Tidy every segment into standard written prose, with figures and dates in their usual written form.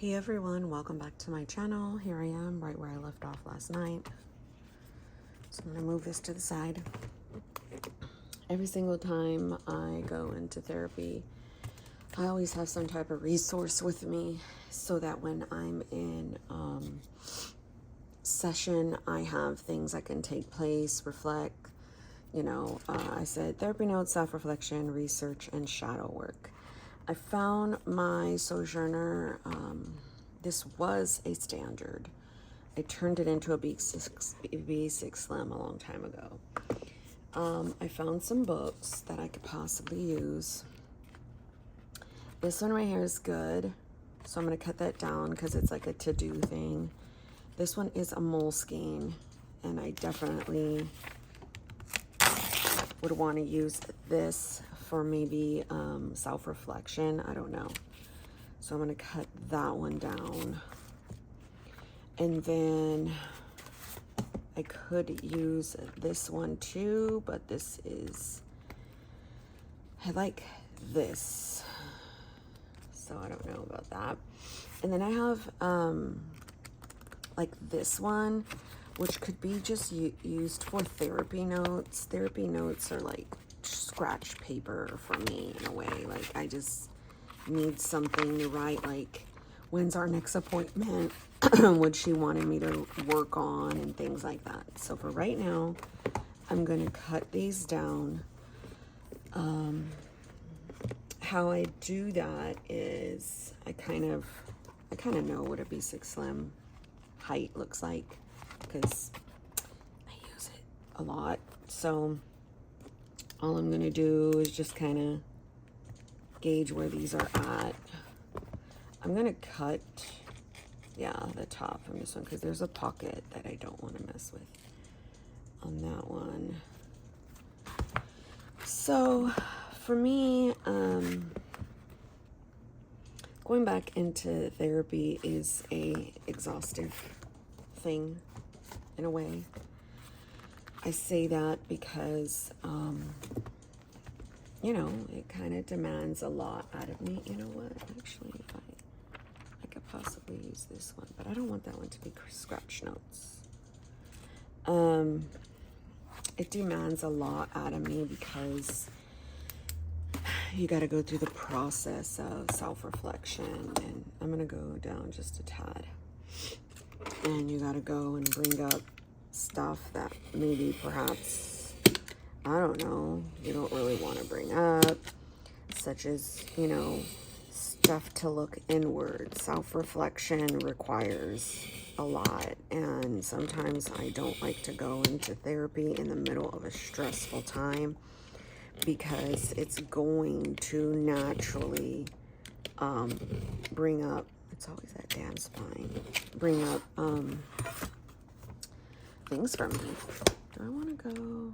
Hey everyone, welcome back to my channel. Here I am, right where I left off last night. So I'm going to move this to the side. Every single time I go into therapy, I always have some type of resource with me so that when I'm in session, I have things that can take place, reflect. I said therapy notes, self-reflection, research, and shadow work. I found my Sojourner, this was a standard. I turned it into a B6Slim a long time ago. I found some books that I could possibly use. This one right here is good, so I'm going to cut that down because it's like a to-do thing. This one is a Moleskine, and I definitely would want to use this for maybe self-reflection. I don't know. So I'm going to cut that one down. And then I could use this one too, but this is, I like this. So I don't know about that. And then I have like this one, which could be just used for therapy notes. Therapy notes are like scratch paper for me in a way. Like I just need something to write, like when's our next appointment, what she wanted me to work on, and things like that. So for right now, I'm going to cut these down. How I do that is I kind of know what a B6Slim height looks like because I use it a lot. So all I'm going to do is just kind of gauge where these are at. I'm going to cut, the top from this one because there's a pocket that I don't want to mess with on that one. So for me, going back into therapy is a exhaustive thing in a way. I say that because, it kind of demands a lot out of me. You know what? Actually, I could possibly use this one, but I don't want that one to be scratch notes. It demands a lot out of me because you got to go through the process of self-reflection, and I'm going to go down just a tad. And you got to go and bring up stuff that maybe perhaps, I don't know, you don't really want to bring up, such as, stuff to look inward. Self-reflection requires a lot, and sometimes I don't like to go into therapy in the middle of a stressful time because it's going to naturally bring up, it's always that damn spine, bring up things for me. Do I want to go?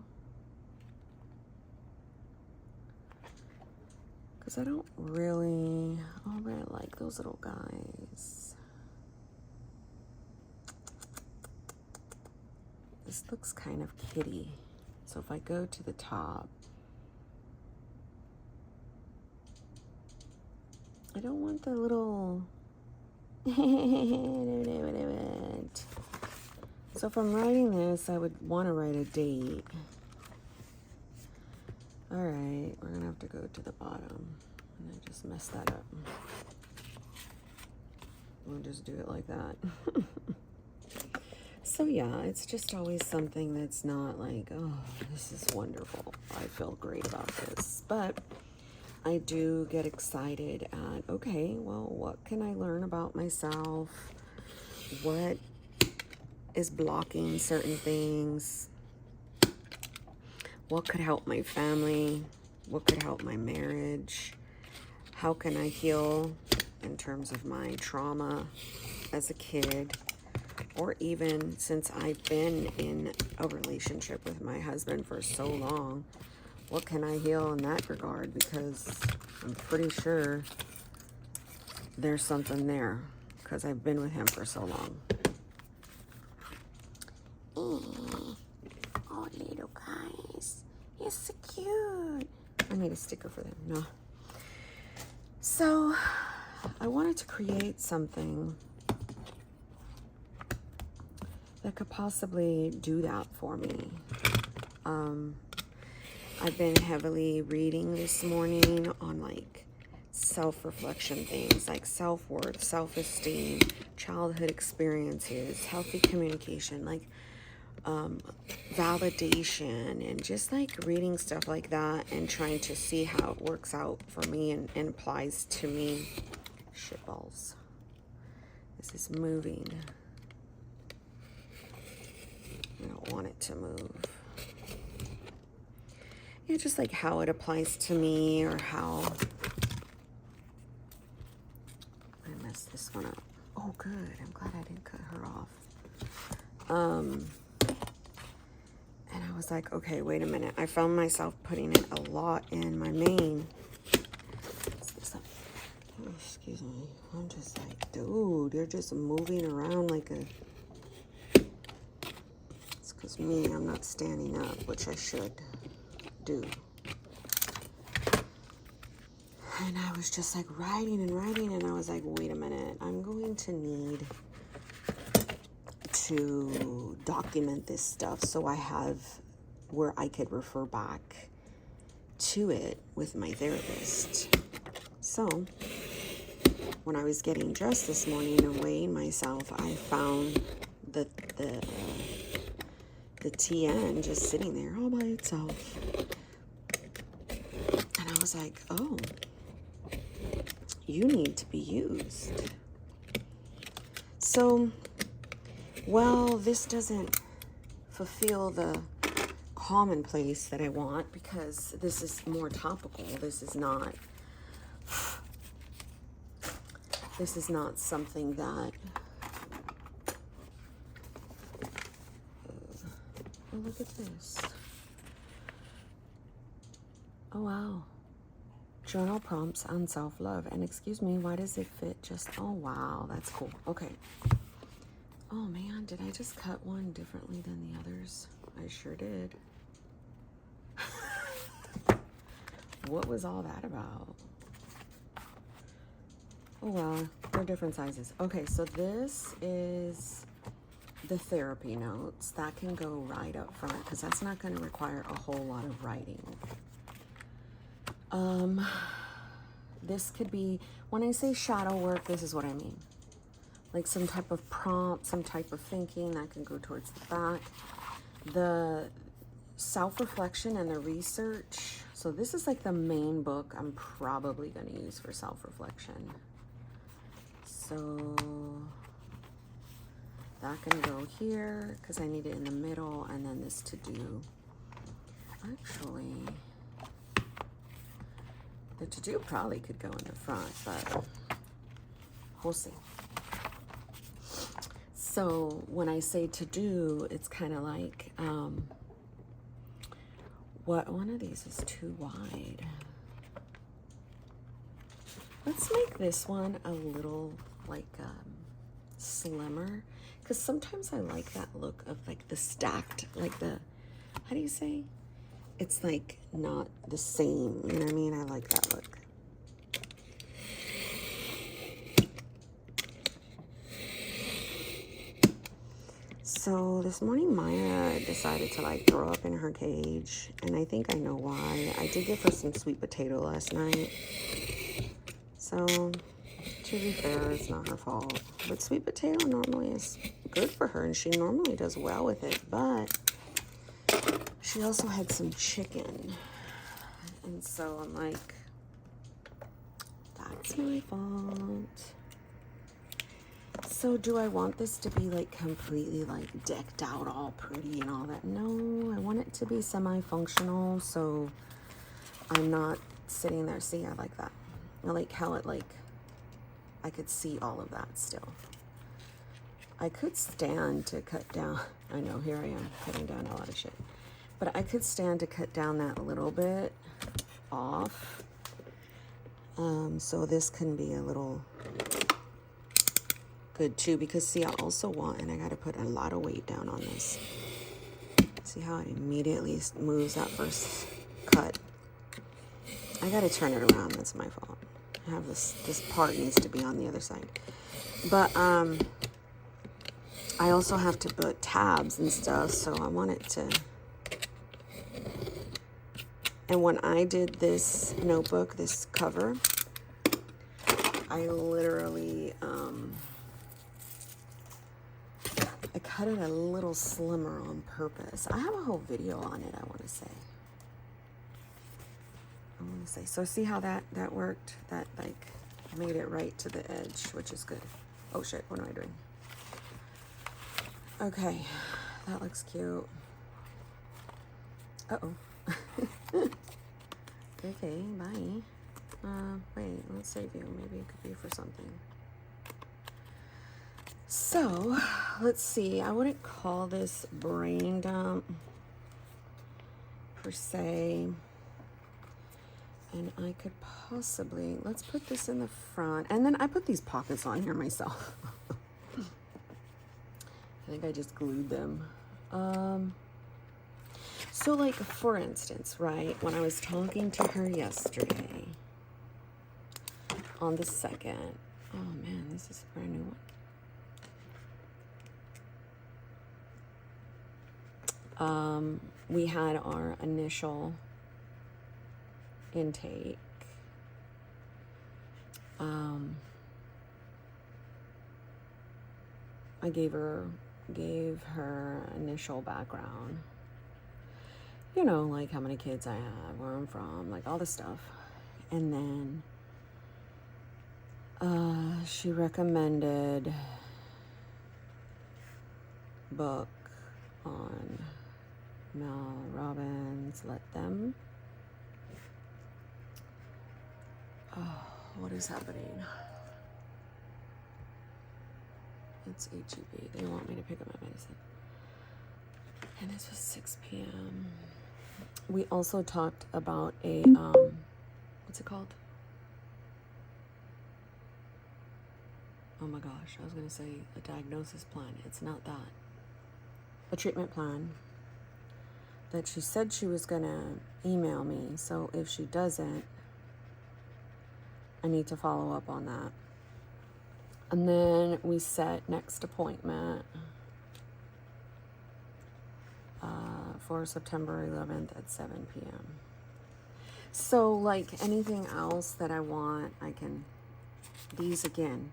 Because I don't really like those little guys. This looks kind of kitty. So if I go to the top, I don't want the little... So if I'm writing this, I would want to write a date. Alright, we're going to have to go to the bottom. And I just messed that up. We'll just do it like that. So yeah, it's just always something that's not like, oh, this is wonderful. I feel great about this. But I do get excited at, okay, well, what can I learn about myself? What is blocking certain things? What could help my family? What could help my marriage? How can I heal in terms of my trauma as a kid? Or even since I've been in a relationship with my husband for so long, what can I heal in that regard? Because I'm pretty sure there's something there because I've been with him for so long. Oh, little guys. You're so cute. I made a sticker for them. No. So I wanted to create something that could possibly do that for me. I've been heavily reading this morning on like self-reflection things like self-worth, self-esteem, childhood experiences, healthy communication, like validation, and just like reading stuff like that and trying to see how it works out for me and applies to me. Shitballs. This is moving. I don't want it to move. Yeah, just like how it applies to me, or how I messed this one up. Oh, good. I'm glad I didn't cut her off. And I was like, okay, wait a minute. I found myself putting it a lot in my main. Oh, excuse me. I'm just like, dude, you're just moving around like a... It's because me, I'm not standing up, which I should do. And I was just like writing, and I was like, wait a minute, I'm going to need to document this stuff so I have where I could refer back to it with my therapist. So when I was getting dressed this morning and weighing myself, I found the TN just sitting there all by itself. And I was like, oh, you need to be used. So, well, this doesn't fulfill the commonplace that I want, because this is more topical. This is not something that... Oh, look at this. Oh, wow. Journal prompts on self-love. And excuse me, why does it fit just... Oh, wow, that's cool. Okay. Oh, man, did I just cut one differently than the others? I sure did. What was all that about? Oh, well, they're different sizes. Okay, so this is the therapy notes. That can go right up front, because that's not going to require a whole lot of writing. This could be, when I say shadow work, this is what I mean. Like some type of prompt, some type of thinking that can go towards the back. The self-reflection and the research. So this is like the main book I'm probably going to use for self-reflection. So that can go here because I need it in the middle, and then this to do. Actually, the to-do probably could go in the front, but we'll see. So when I say to-do, it's kind of like, what? One of these is too wide. Let's make this one a little like slimmer, because sometimes I like that look of like the stacked, like the, how do you say? It's like not the same, you know what I mean? I like that look. So this morning Maya decided to like throw up in her cage, and I think I know why. I did give her some sweet potato last night. So to be fair, it's not her fault. But sweet potato normally is good for her, and she normally does well with it, but she also had some chicken. And so I'm like, that's my fault. So do I want this to be like completely like decked out all pretty and all that? No, I want it to be semi-functional, so I'm not sitting there. See, I like that. I like how it like, I could see all of that still. I could stand to cut down, I know, here I am cutting down a lot of shit. But I could stand to cut down that little bit off. So this can be a little good too, because see, I also want, and I got to put a lot of weight down on this. See how it immediately moves that first cut? I got to turn it around. That's my fault. I have this part needs to be on the other side. But I also have to put tabs and stuff, so I want it to. And when I did this notebook, this cover, I literally I cut it a little slimmer on purpose. I have a whole video on it, I want to say. So see how that worked? That like made it right to the edge, which is good. Oh shit, what am I doing? Okay, that looks cute. Uh-oh. Okay, bye. Wait, let's save you. Maybe it could be for something. So, let's see. I wouldn't call this brain dump per se. And I could possibly, let's put this in the front. And then I put these pockets on here myself. I think I just glued them. So like, for instance, right, when I was talking to her yesterday on the 2nd, oh man, this is a brand new one. We had our initial intake. I gave her initial background. You know, like how many kids I have, where I'm from, like all this stuff. And then she recommended book on Mel Robbins, Let Them. Oh, what is happening? It's HEB. They want me to pick up my medicine. And this was 6 p.m. We also talked about a, what's it called? Oh my gosh, I was going to say a diagnosis plan. It's not that. A treatment plan that she said she was going to email me. So if she doesn't, I need to follow up on that. And then we set next appointment for September 11th at 7 p.m. So like anything else that I want, I can, these again,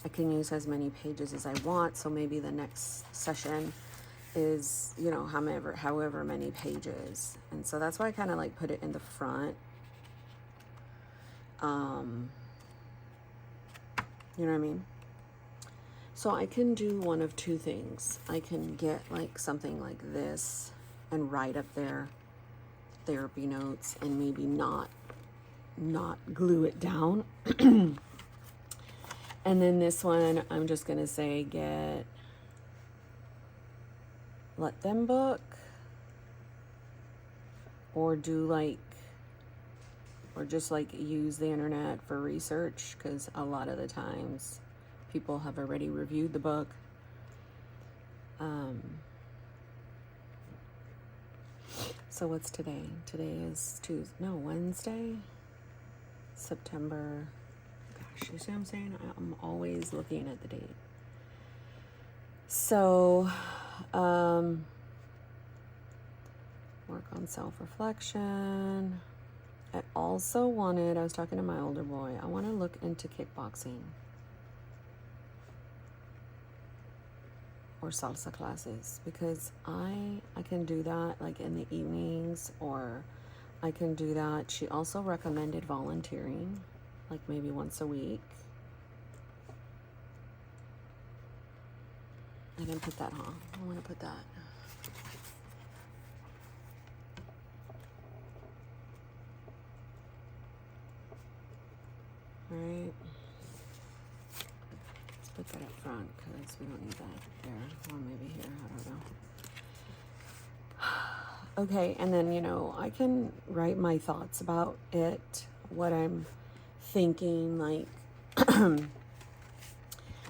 I can use as many pages as I want. So maybe the next session is, you know, however many pages. And so that's why I kind of like put it in the front. You know what I mean? So I can do one of two things. I can get like something like this and write up there therapy notes and maybe not glue it down. And then this one, I'm just going to say let them book, or do like, or just like use the internet for research, because a lot of the times people have already reviewed the book. So what's today? Today is Wednesday, September. Gosh, you see what I'm saying? I'm always looking at the date. So, work on self-reflection. I also wanted, I was talking to my older boy, I want to look into kickboxing or salsa classes, because I can do that like in the evenings, or I can do that. She also recommended volunteering, like maybe once a week. I didn't put that, huh? I want to put that. Right. Let's put that up front because we don't need that there, or maybe here, I don't know. Okay, and then, you know, I can write my thoughts about it, what I'm thinking, like,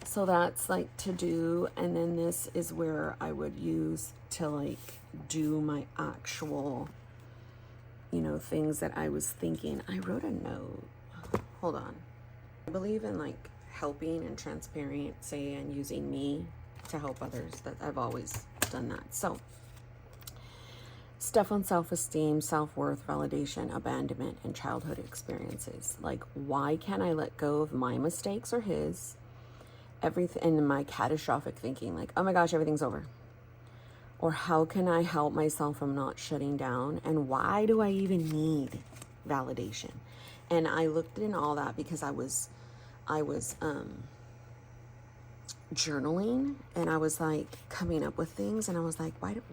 so that's like to do, and then this is where I would use to like do my actual, you know, things that I was thinking. I wrote a note. Hold on. I believe in like helping and transparency and using me to help others. That I've always done that. So stuff on self-esteem, self-worth, validation, abandonment, and childhood experiences. Like, why can't I let go of my mistakes or his? Everything, and my catastrophic thinking, like, oh my gosh, everything's over. Or how can I help myself from not shutting down? And why do I even need validation? And I looked in all that because I was journaling, and I was like coming up with things, and I was like, why do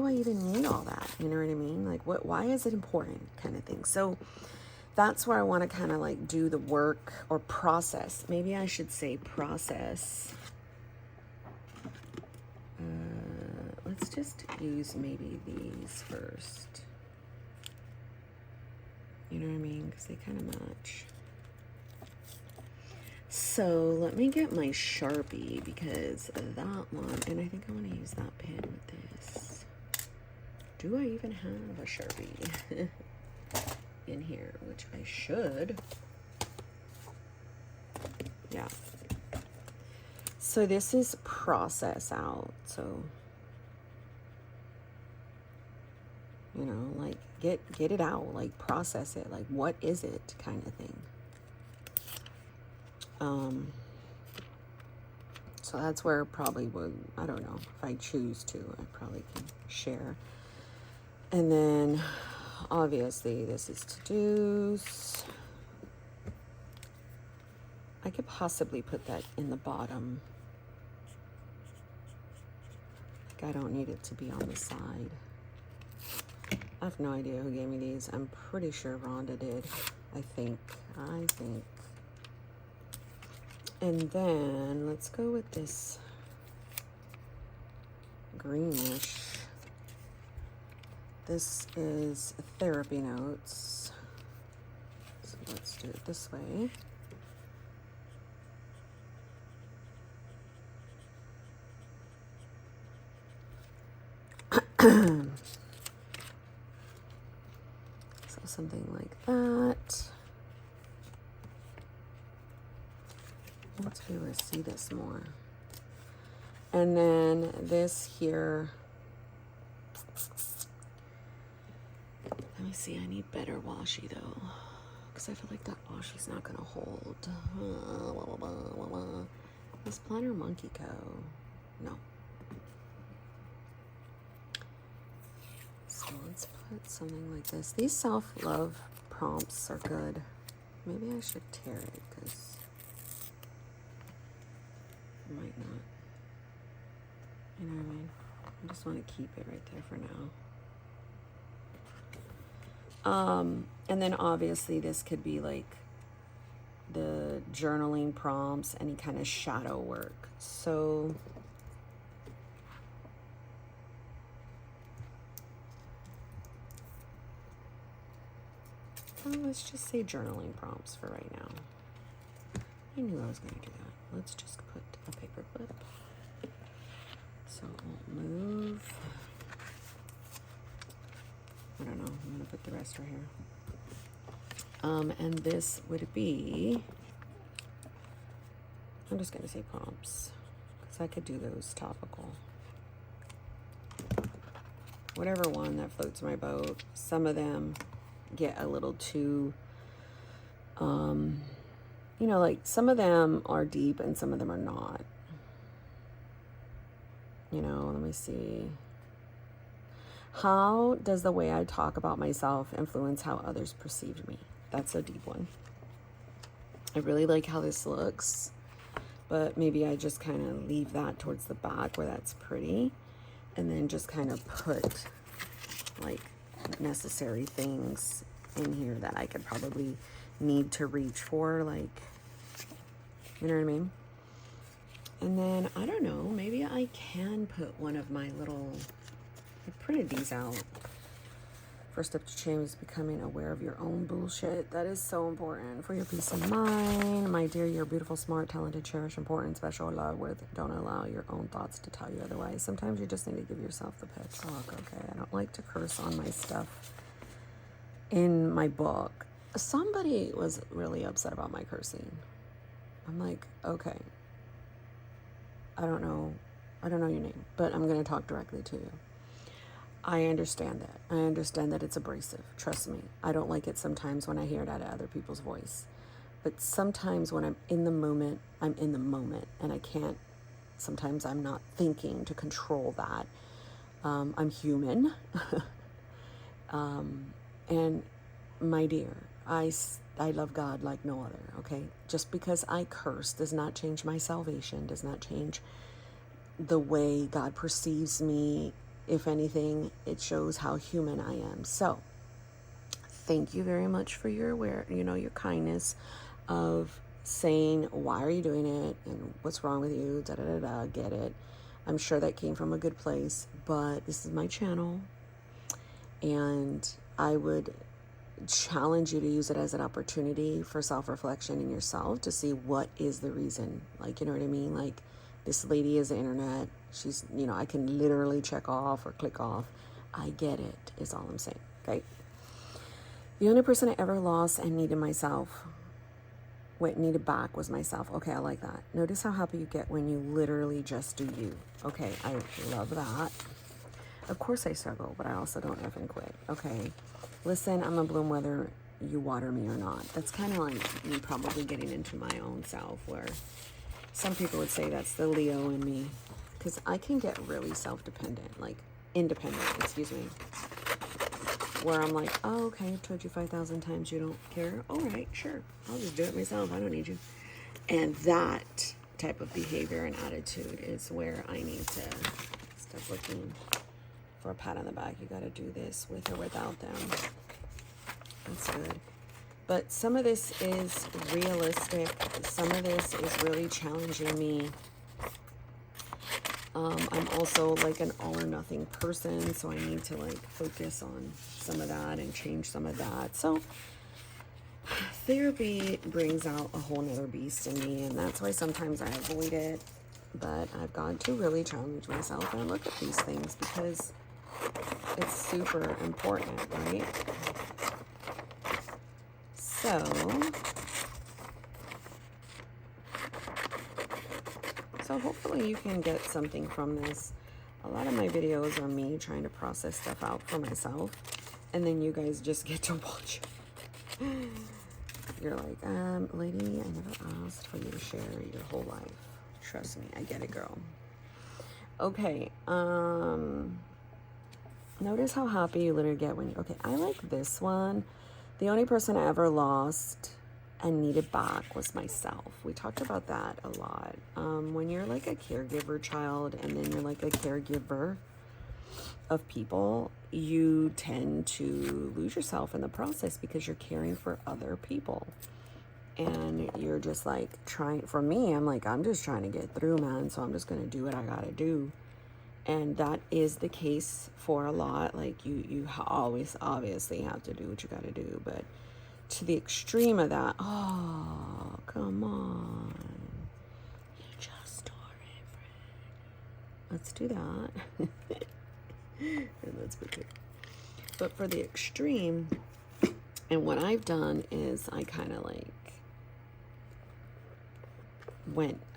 I even need all that? You know what I mean? Like, why is it important, kind of thing. So that's where I want to kind of like do the work or process. Maybe I should say process. Let's just use maybe these first. You know what I mean? Because they kind of match. So let me get my Sharpie, because that one, and I think I want to use that pen with this. Do I even have a Sharpie in here? Which I should. Yeah. So this is process out. So, you know, like get it out, like process it, like what is it, kind of thing. So that's where probably would, I don't know, if I choose to, I probably can share. And then obviously this is to-dos. I could possibly put that in the bottom. Like, I don't need it to be on the side. I have no idea who gave me these. I'm pretty sure Rhonda did. I think. And then let's go with this greenish. This is therapy notes. So let's do it this way. So something like that. Let's be able to see this more. And then this here. Let me see, I need better washi though, because I feel like that washi's not gonna hold. Is Planner Monkey Co? No. So let's put something like this. These self-love prompts are good. Maybe I should tear it, because I might not. You know what I mean? I just want to keep it right there for now. And then obviously this could be like the journaling prompts, any kind of shadow work. So let's just say journaling prompts for right now. I knew I was going to do that. Let's just put a paper clip. So we'll move. I don't know. I'm going to put the rest right here. And this would be, I'm just going to say prompts, because I could do those topical. Whatever one that floats my boat. Some of them get a little too, you know, like some of them are deep and some of them are not. You know, let me see. How does the way I talk about myself influence how others perceive me? That's a deep one. I really like how this looks, but maybe I just kind of leave that towards the back where that's pretty, and then just kind of put like necessary things in here that I could probably need to reach for, like, you know what I mean? And then, I don't know, maybe I can put one of my little, I printed these out. First step to change is becoming aware of your own bullshit. That is so important for your peace of mind. My dear, you're beautiful, smart, talented, cherished, important, special, loved with. Don't allow your own thoughts to tell you otherwise. Sometimes you just need to give yourself the pep talk, okay? I don't like to curse on my stuff in my book. somebody was really upset about my cursing. I'm like, okay, I don't know your name, but I'm going to talk directly to you. I understand that. I understand that it's abrasive. Trust me. I don't like it sometimes when I hear it out of other people's voice. But sometimes when I'm in the moment, and I can't, sometimes I'm not thinking to control that. I'm human. And my dear, I love God like no other, okay? Just because I curse does not change my salvation, does not change the way God perceives me. If anything, it shows how human I am. So, thank you very much for your your kindness of saying, why are you doing it? And what's wrong with you? Da da da da. Get it. I'm sure that came from a good place, but this is my channel. And I would challenge you to use it as an opportunity for self-reflection in yourself to see what is the reason. Like, you know what I mean? Like, this lady is the internet. She's, I can literally check off or click off. I get it, is all I'm saying, okay? The only person I ever lost and needed back was myself. Okay, I like that. Notice how happy you get when you literally just do you. Okay, I love that. Of course I struggle, but I also don't effing quit. Okay, listen, I'm a bloom whether you water me or not. That's kind of like me probably getting into my own self, where some people would say that's the Leo in me, because I can get really self-dependent, like independent, excuse me, where I'm like, oh, okay, I've told you 5,000 times you don't care. All right, sure, I'll just do it myself. I don't need you. And that type of behavior and attitude is where I need to stop looking for a pat on the back. You got to do this with or without them. That's good. But some of this is realistic. Some of this is really challenging me. I'm also like an all or nothing person, so I need to like focus on some of that and change some of that. So therapy brings out a whole nother beast in me, and that's why sometimes I avoid it. But I've got to really challenge myself and look at these things because it's super important, right? So hopefully you can get something from this. A lot of my videos are me trying to process stuff out for myself, and then you guys just get to watch it. You're like, lady, I never asked for you to share your whole life. Trust me, I get it, girl. Okay, notice how happy you literally get when you, okay, I like this one. The only person I ever lost and needed back was myself. We talked about that a lot. When you're like a caregiver child and then you're like a caregiver of people, you tend to lose yourself in the process because you're caring for other people. And you're just like for me, I'm like, I'm just trying to get through, man. So I'm just going to do what I got to do. And that is the case for a lot. Like you always obviously have to do what you got to do, but to the extreme of that, oh, come on. You just tore it, friend. Let's do that. And let's be clear. But for the extreme, and what I've done is I kind of like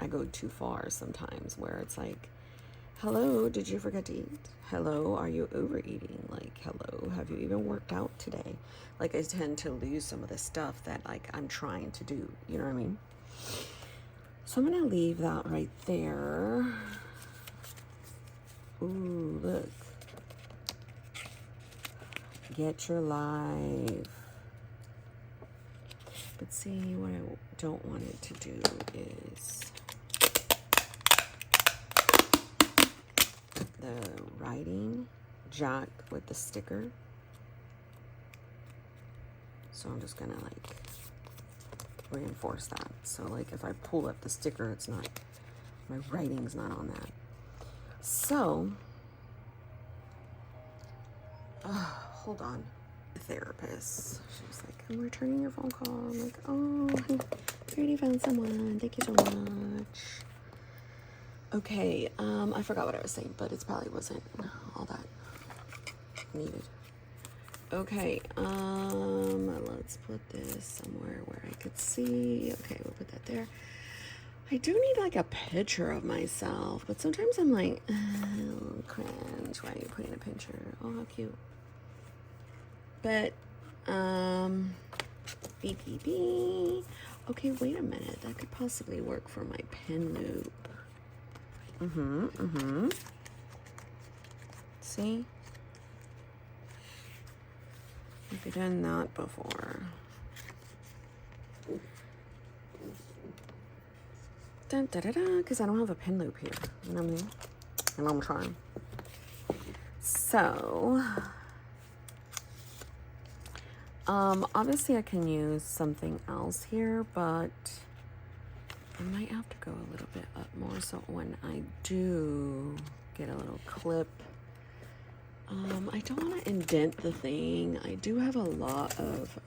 I go too far sometimes where it's like, hello, did you forget to eat? Hello, are you overeating? Like, hello, have you even worked out today? Like, I tend to lose some of the stuff that, like, I'm trying to do. You know what I mean? So I'm going to leave that right there. Ooh, look. Get your life. But see, what I don't want it to do is the writing Jack with the sticker. So I'm just gonna like reinforce that. So like if I pull up the sticker, it's not, my writing's not on that. So, hold on. Therapist. She's like, I'm returning your phone call. I'm like, oh, I already found someone. Thank you so much. Okay, I forgot what I was saying, but it probably wasn't all that needed. Okay, let's put this somewhere where I could see. Okay, we'll put that there. I do need like a picture of myself, but sometimes I'm like, oh, cringe. Why are you putting a picture? Oh, how cute. But, beep. Okay, wait a minute. That could possibly work for my pin loop. See? I've done that before. Dun, da, da, da, because I don't have a pin loop here. You know what I mean? And I'm trying. So, obviously I can use something else here, but I might have to go a little bit up more. So when I do get a little clip, I don't want to indent the thing. I do have a lot of,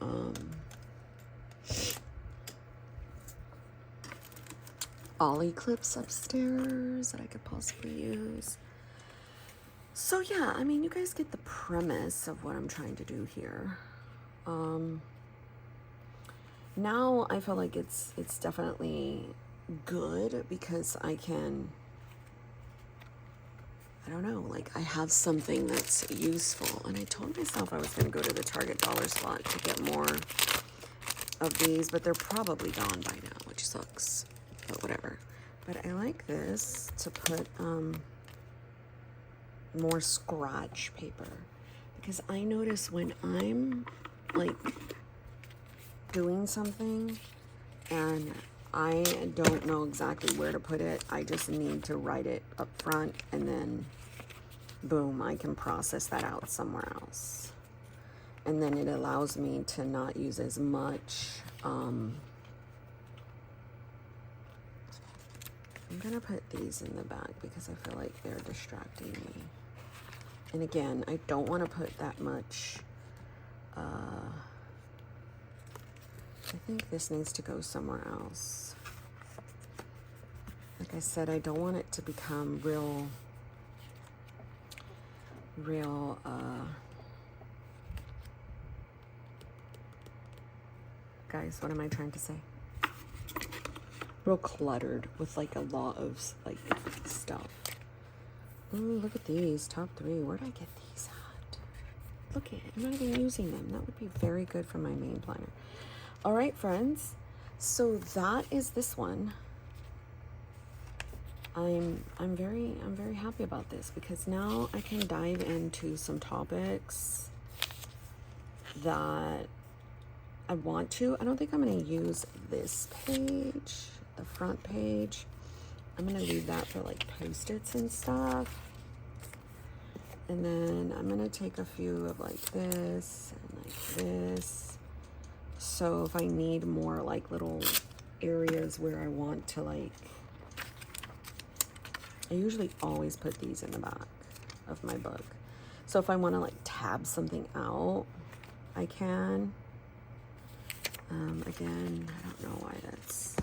ollie clips upstairs that I could possibly use. So yeah, I mean, you guys get the premise of what I'm trying to do here. Now I feel like it's definitely good because I can, I don't know, like I have something that's useful. And I told myself I was going to go to the Target dollar spot to get more of these, but they're probably gone by now, which sucks, but whatever. But I like this to put more scratch paper, because I notice when I'm like doing something and I don't know exactly where to put it, I just need to write it up front, and then boom, I can process that out somewhere else. And then it allows me to not use as much. I'm gonna put these in the back because I feel like they're distracting me. And again, I don't want to put that much. I think this needs to go somewhere else. Like I said, I don't want it to become real, guys, what am I trying to say? Real cluttered with like a lot of like stuff. Ooh, look at these top 3. Where'd I get these at? Look at it. I'm not even using them. That would be very good for my main planner. All right, friends. So that is this one. I'm very happy about this because now I can dive into some topics that I want to. I don't think I'm going to use this page, the front page. I'm going to leave that for like Post-its and stuff. And then I'm going to take a few of like this and like this. So if I need more like little areas where I want to like, I usually always put these in the back of my book. So if I want to like tab something out, I can. Again, I don't know why that's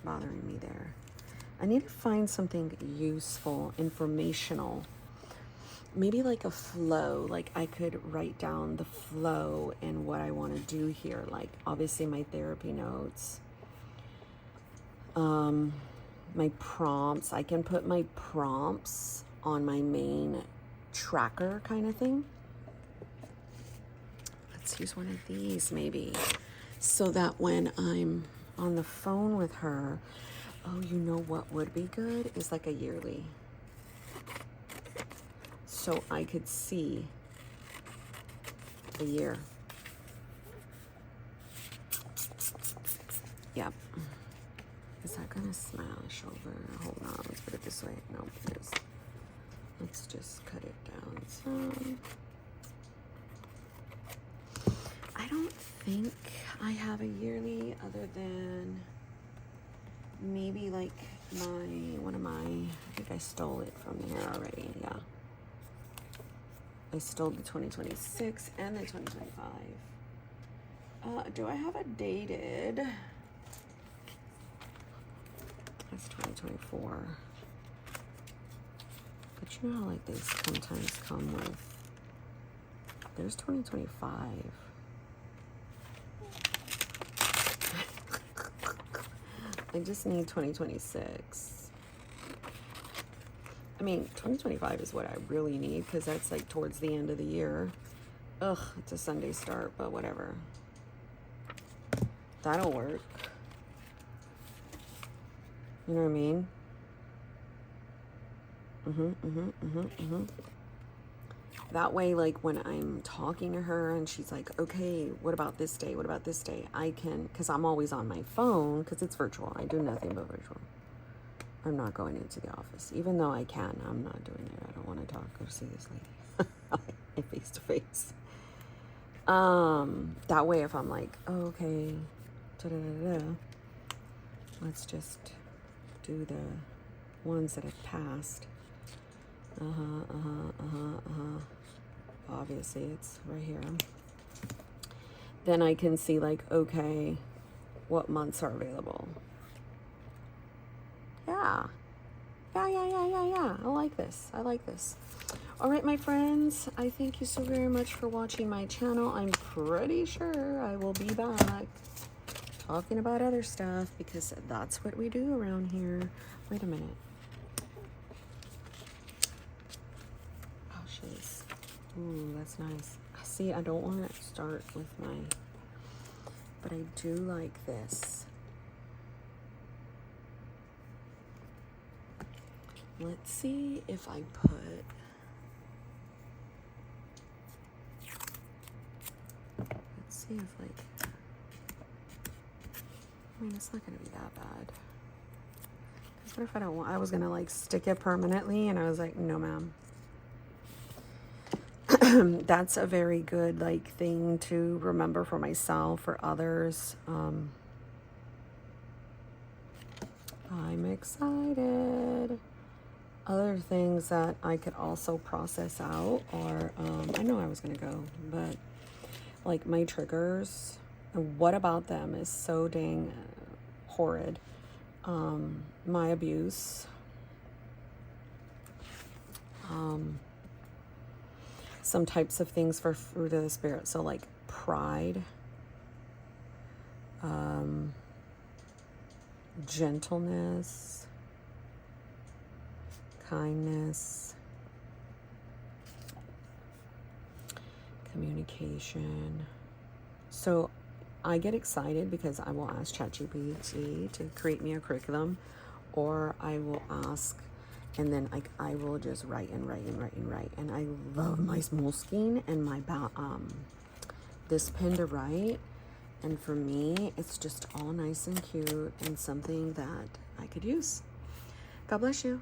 bothering me there. I need to find something useful, informational. Maybe like a flow, like I could write down the flow and what I want to do here. Like obviously my therapy notes, my prompts. I can put my prompts on my main tracker kind of thing. Let's use one of these maybe, so that when I'm on the phone with her, oh, you know what would be good is like a yearly. So I could see the year. Yep. Is that gonna smash over? Hold on, let's put it this way. No, it is. Let's just cut it down some. I don't think I have a yearly other than maybe like one of my, I think I stole it from here already, yeah. I stole the 2026 and the 2025. Do I have a dated? That's 2024. But you know how like they sometimes come with There's 2025. I just need 2026. I mean, 2025 is what I really need because that's like towards the end of the year. Ugh, it's a Sunday start, but whatever. That'll work. You know what I mean? That way, like when I'm talking to her and she's like, okay, what about this day? What about this day? I can, because I'm always on my phone because it's virtual. I do nothing but virtual. I'm not going into the office, even though I can. I'm not doing it. I don't want to talk or see this lady face to face. That way, if I'm like, oh, okay, let's just do the ones that have passed. Obviously, it's right here. Then I can see like, okay, what months are available. Yeah. I like this. All right, my friends, I thank you so very much for watching my channel. I'm pretty sure I will be back talking about other stuff because that's what we do around here. Wait a minute. Oh, shiz. Ooh, that's nice. See, I don't want to start with my, but I do like this. Let's see if I put, let's see if like, I mean, it's not going to be that bad. Because what if I don't want, I was going to like stick it permanently and I was like, no, ma'am. That's a very good like thing to remember for myself, for others. I'm excited. Other things that I could also process out are, I know I was going to go, but like my triggers, and what about them is so dang horrid. My abuse, some types of things for fruit of the spirit. So like pride, gentleness, kindness, communication. So I get excited because I will ask ChatGPT to create me a curriculum, or I will ask, and then I will just write. And I love my Moleskine and my this pen to write. And for me, it's just all nice and cute and something that I could use. God bless you.